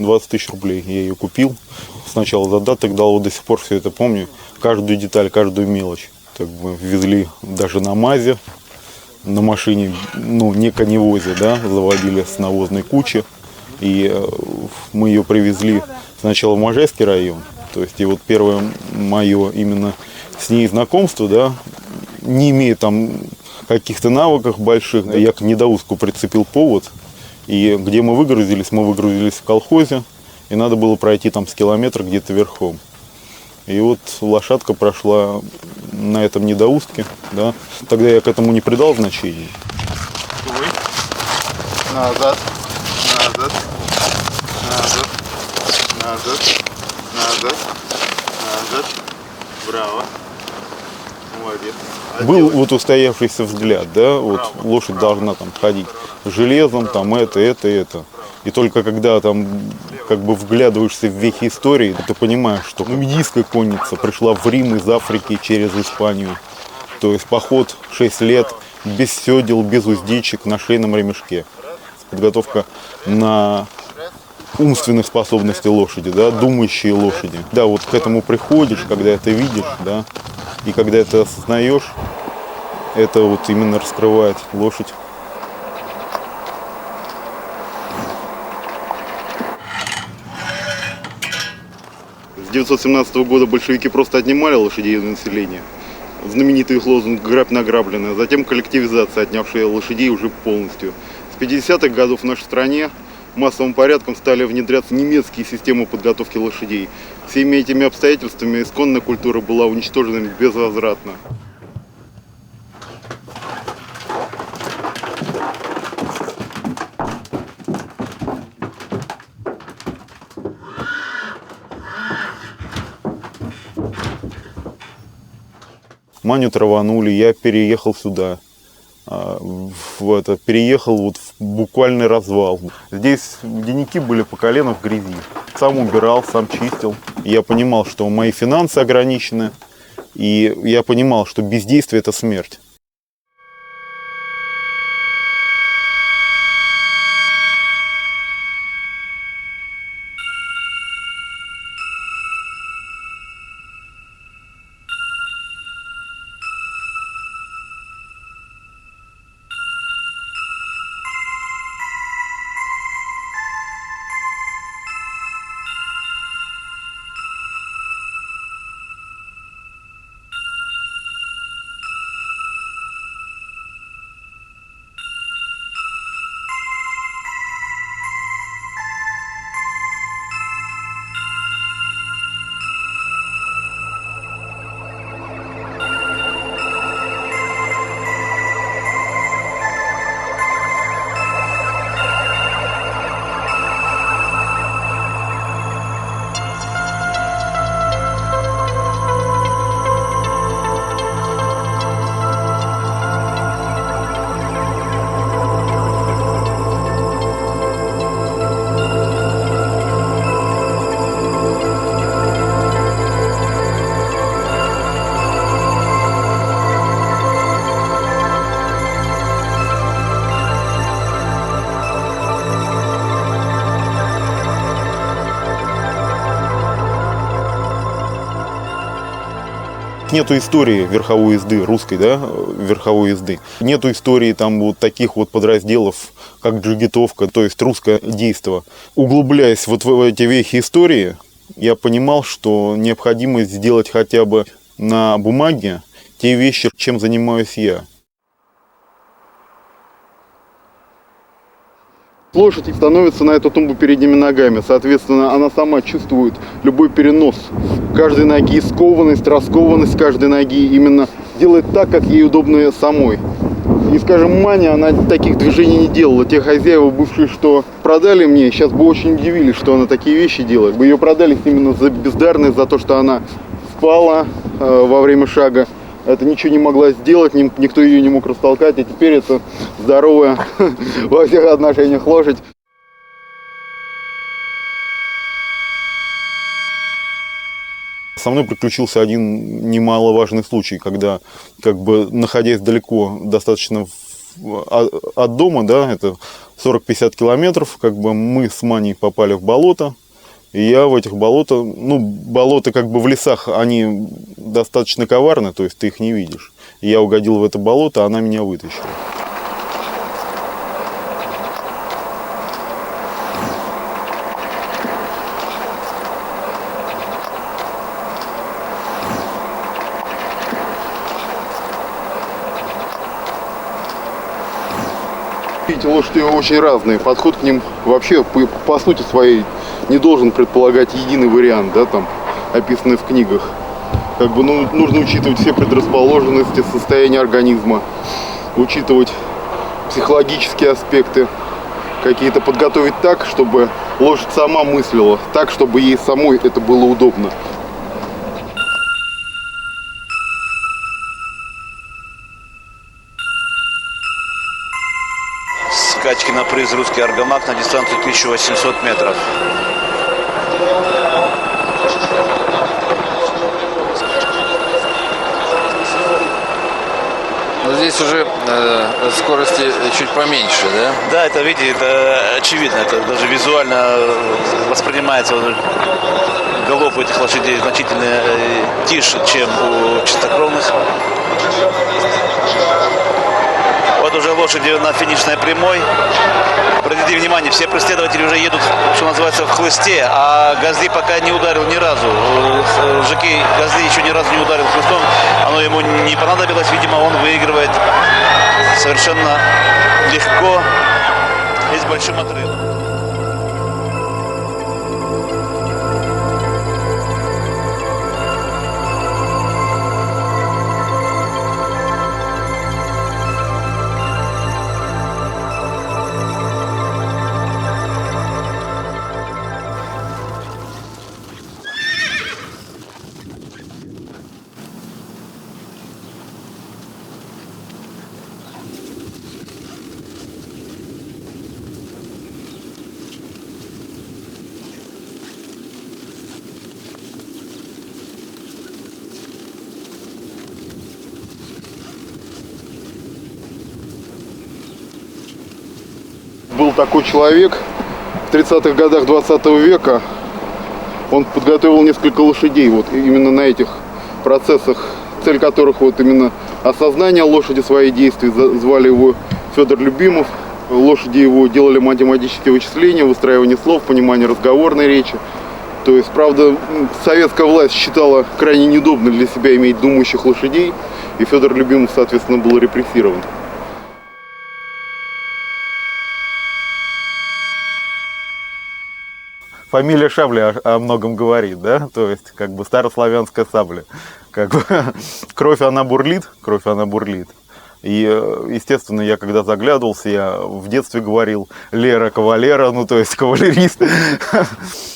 20 тысяч рублей я ее купил. Сначала задаток дал, вот до сих пор все это помню. Каждую деталь, каждую мелочь. Так бы везли даже на МАЗе, на машине, ну, не коневозе, да, заводили с навозной кучи. И мы ее привезли сначала в Можайский район. То есть, и вот первое мое именно с ней знакомство, да, не имея там каких-то навыков больших, я к недоуску прицепил повод. И где мы выгрузились в колхозе. И надо было пройти там с километра где-то верхом. И вот лошадка прошла на этом недоустке, да. Тогда я к этому не придал значения. Назад, назад, назад, назад, назад, назад, браво, молодец. Был вот устоявшийся взгляд, да, вот лошадь должна там ходить железом, там это. И только когда там как бы вглядываешься в вехи истории, ты понимаешь, что нумидийская конница пришла в Рим из Африки через Испанию. То есть поход 6 лет без седел, без уздечек, на шейном ремешке. Подготовка на умственных способностей лошади, да, думающие лошади. Да, вот к этому приходишь, когда это видишь, да, и когда это осознаешь, это вот именно раскрывает лошадь. С 1917 года большевики просто отнимали лошадей у населения. Знаменитый их лозунг «Грабь награбленное», затем коллективизация, отнявшая лошадей уже полностью. С 50-х годов в нашей стране массовым порядком стали внедряться немецкие системы подготовки лошадей. Всеми этими обстоятельствами исконная культура была уничтожена безвозвратно. Маню траванули, я переехал сюда. Переехал вот в буквальный развал. Здесь денники были по колено в грязи. Сам убирал, сам чистил. Я понимал, что мои финансы ограничены. И я понимал, что бездействие – это смерть. Нету истории верховой езды, русской, да, верховой езды. Нету истории там вот таких вот подразделов, как джигитовка, то есть русское действо. Углубляясь вот в эти вехи истории, я понимал, что необходимо сделать хотя бы на бумаге те вещи, чем занимаюсь я. Лошадь становится на эту тумбу передними ногами, соответственно, она сама чувствует любой перенос каждой ноги, раскованность каждой ноги, именно делает так, как ей удобно самой. И, скажем, Маня, она таких движений не делала. Те хозяева, бывшие, что продали мне, сейчас бы очень удивились, что она такие вещи делает. Ее продали именно за бездарность, за то, что она спала во время шага. Это ничего не могла сделать, никто ее не мог растолкать, а теперь это здоровая во всех отношениях лошадь. Со мной приключился один немаловажный случай, когда, как бы, находясь далеко достаточно от дома, да, это 40-50 километров, как бы мы с Маней попали в болото. И я в этих болотах, ну, болота как бы в лесах, они достаточно коварны, то есть ты их не видишь. И я угодил в это болото, а она меня вытащила. Эти лошади очень разные. Подход к ним вообще по сути своей не должен предполагать единый вариант, да, там, описанный в книгах. Как бы, ну, нужно учитывать все предрасположенности, состояние организма, учитывать психологические аспекты, какие-то подготовить так, чтобы лошадь сама мыслила, так, чтобы ей самой это было удобно. Скачки на приз «Русский Аргамак» на дистанцию 1800 метров. Но здесь уже скорости чуть поменьше, да? Да, это, видите, это очевидно, это даже визуально воспринимается. Галоп этих лошадей значительно тише, чем у чистокровных. Вот уже лошади на финишной прямой. Обратите внимание, все преследователи уже едут, что называется, в хлысте, а Газли пока не ударил ни разу. Жокей Газли еще ни разу не ударил хлыстом. Оно ему не понадобилось, видимо, он выигрывает совершенно легко и с большим отрывом. Был такой человек в 30-х годах 20 века. Он подготовил несколько лошадей вот именно на этих процессах, цель которых вот именно осознание лошади своих действий. Звали его Федор Любимов. Лошади его делали математические вычисления, выстраивание слов, понимание разговорной речи. То есть, правда, советская власть считала крайне неудобно для себя иметь думающих лошадей, и Федор Любимов, соответственно, был репрессирован. Фамилия Шабля о многом говорит, да, то есть как бы старославянская сабля, как бы кровь она бурлит, И, естественно, я когда заглядывался, я в детстве говорил Лера кавалера, ну то есть кавалерист,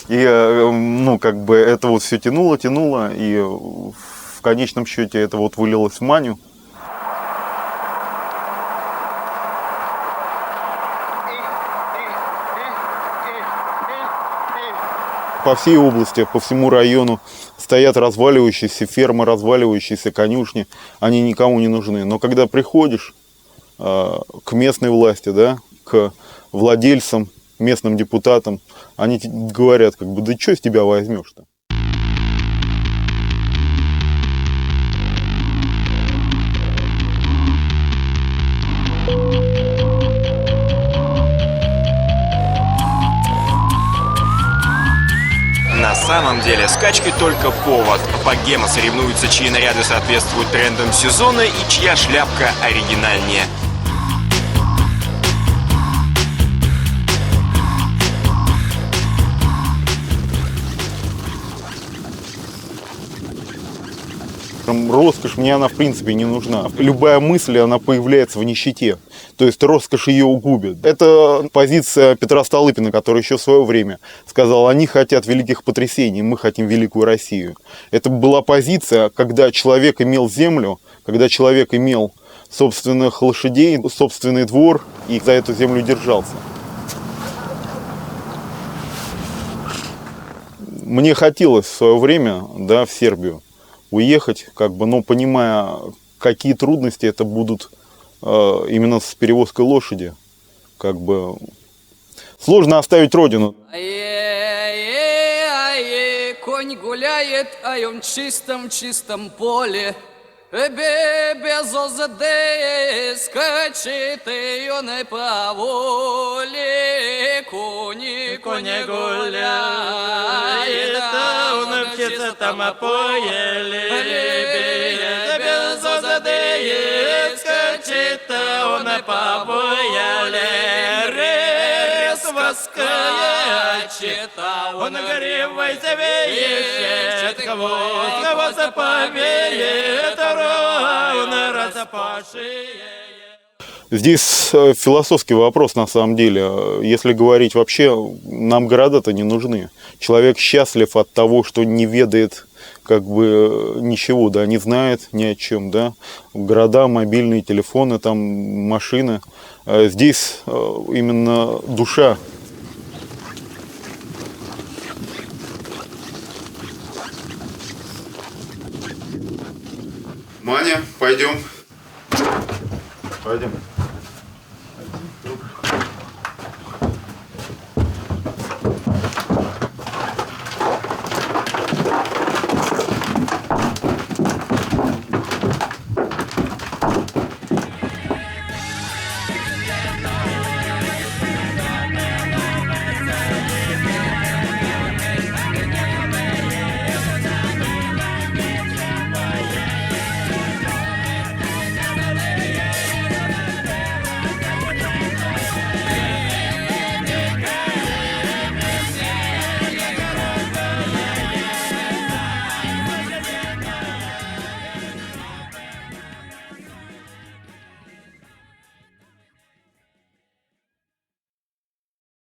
и ну как бы это вот все тянуло, и в конечном счете это вот вылилось в Маню. По всей области, по всему району стоят разваливающиеся фермы, разваливающиеся конюшни. Они никому не нужны. Но когда приходишь к местной власти, да, к владельцам, местным депутатам, они говорят, как бы, да что с тебя возьмешь-то? На самом деле, скачки только повод. Богема соревнуются, чьи наряды соответствуют трендам сезона и чья шляпка оригинальнее. Роскошь мне она в принципе не нужна. Любая мысль, она появляется в нищете. То есть роскошь ее угубит. Это позиция Петра Столыпина, который еще в свое время сказал, они хотят великих потрясений, мы хотим великую Россию. Это была позиция, когда человек имел землю, когда человек имел собственных лошадей, собственный двор и за эту землю держался. Мне хотелось в свое время, да, в Сербию уехать, как бы, но понимая, какие трудности это будут именно с перевозкой лошади, как бы сложно оставить родину. Конь гуляет, а он в чистом поле. Без озади скачет, и он и по воле. Кони гуляет, а он в чистом поле. Без озади скачет, он и по воле. Воскачет, он горевой завеет, кого заповеет, он разопашет. Здесь философский вопрос на самом деле. Если говорить вообще, нам города-то не нужны. Человек счастлив от того, что не ведает как бы ничего, да, не знает ни о чем, да. Города, мобильные телефоны, там машины. Здесь именно душа. Маня, пойдем. Пойдем.